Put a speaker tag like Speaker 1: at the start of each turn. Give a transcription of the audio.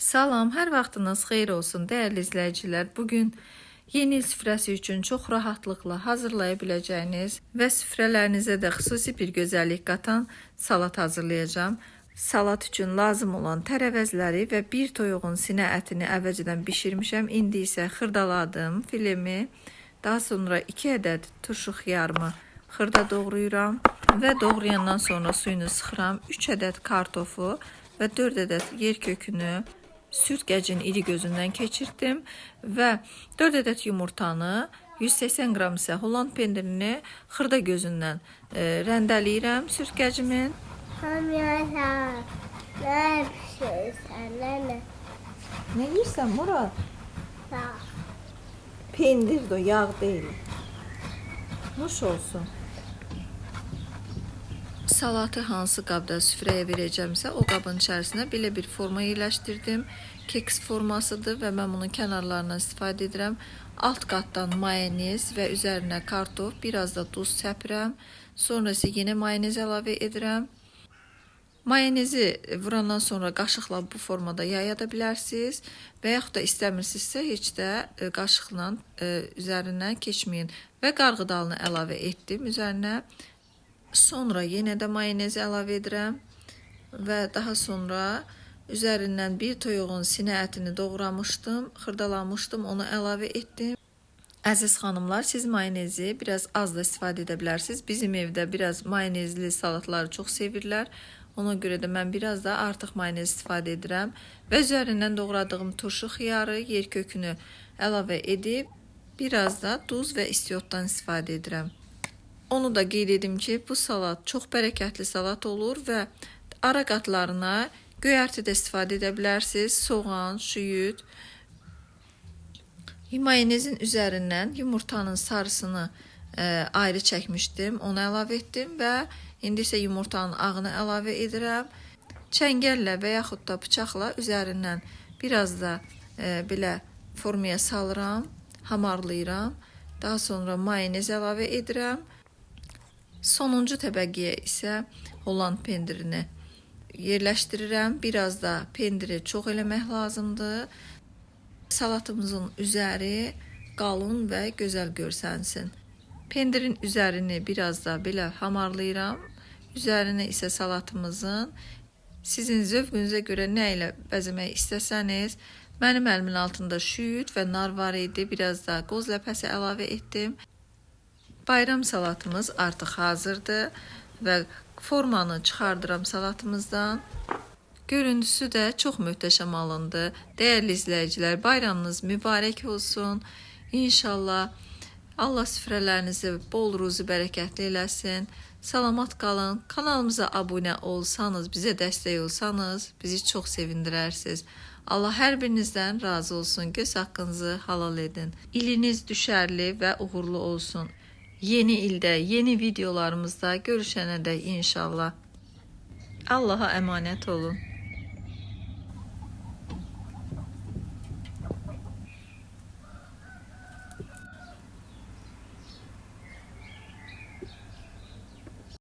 Speaker 1: Salam, hər vaxtınız xeyir olsun dəyərli izləyicilər. Bugün yeni il süfrəsi üçün çox rahatlıqla hazırlaya biləcəyiniz və süfrələrinizə də xüsusi bir gözəllik qatan salat hazırlayacağım. Salat üçün lazım olan tərəvəzləri və bir toyuğun sinə ətini əvvəlcədən bişirmişəm. İndi isə xırdaladım filemi. Daha sonra 2 ədəd turşu xiyarımı xırda doğrayıram və doğrayandan sonra suyunu sıxıram. 3 ədəd kartofu və 4 ədəd yer kökünü sürtgəcin iri gözündən keçirdim və 4 ədəd yumurtanı, 180 qram isə Holland pendirini xırda gözündən rəndələyirəm sürtgəcimin. Nə yirsən Murad? Pendir de yağ deyil. Nuş olsun. Salatı hansı qabda süfrəyə verəcəmsə, o qabın içərisinə belə bir forma yerləşdirdim. Keks formasıdır və mən bunun kənarlarından istifadə edirəm. Alt qatdan mayonez və üzərinə kartof, biraz da duz səpirəm. Sonra isə yenə mayonez əlavə edirəm. Mayonezi vurandan sonra qaşıqla bu formada yaya da bilərsiniz və yaxud da istəmirsinizsə heç də qaşıqla üzərindən keçməyin və qarğıdalını əlavə etdim üzərinə. Sonra yenə də mayonezi əlavə edirəm və daha sonra üzərindən bir toyuğun sinə ətini doğramışdım, xırdalamışdım, onu əlavə etdim. Əziz xanımlar, siz mayonezi biraz az da istifadə edə bilərsiniz. Bizim evdə biraz mayonezli salatları çox sevirlər. Ona görə də mən biraz da artıq mayonez istifadə edirəm və üzərindən doğradığım turşu xiyarı, yer kökünü əlavə edib biraz da duz və istiotdan istifadə edirəm. Onu da qeyd edim ki, bu salat çox bərəkətli salat olur və ara qatlarına göyərti də istifadə edə bilərsiniz. Soğan, şüyüd. Mayonezin üzərindən yumurtanın sarısını ayrı çəkmişdim. Onu əlavə etdim və indi isə yumurtanın ağını əlavə edirəm. Çəngəllə və yaxud da bıçaqla üzərindən biraz da belə formaya salıram, hamarlayıram. Daha sonra mayonez əlavə edirəm. Sonuncu təbəqəyə isə Holland pendirini yerləşdirirəm. Biraz da pendiri çox eləmək lazımdır. Salatımızın üzəri qalın və gözəl görsənsin. Pendirin üzərini biraz da belə hamarlayıram. Üzərinə isə salatımızın sizin zövqünüzə görə nə ilə bəzəmək istəsəniz. Mənim əlimin altında şüyüd və nar var idi. Biraz da qoz ləpəsi əlavə etdim. Bayram salatımız artıq hazırdır və formanı çıxardıram salatımızdan. Görüntüsü də çox möhtəşəm alındı. Dəyərli izləyicilər, bayramınız mübarək olsun. İnşallah Allah süfrələrinizi bol ruzi bərəkətli eləsin. Salamat qalın. Kanalımıza abunə olsanız, bizə dəstək olsanız, bizi çox sevindirərsiniz. Allah hər birinizdən razı olsun. Göz haqqınızı halal edin. İliniz düşərli və uğurlu olsun. Yeni ildə, yeni videolarımızda görüşənə də inşallah. Allah'a əmanət olun.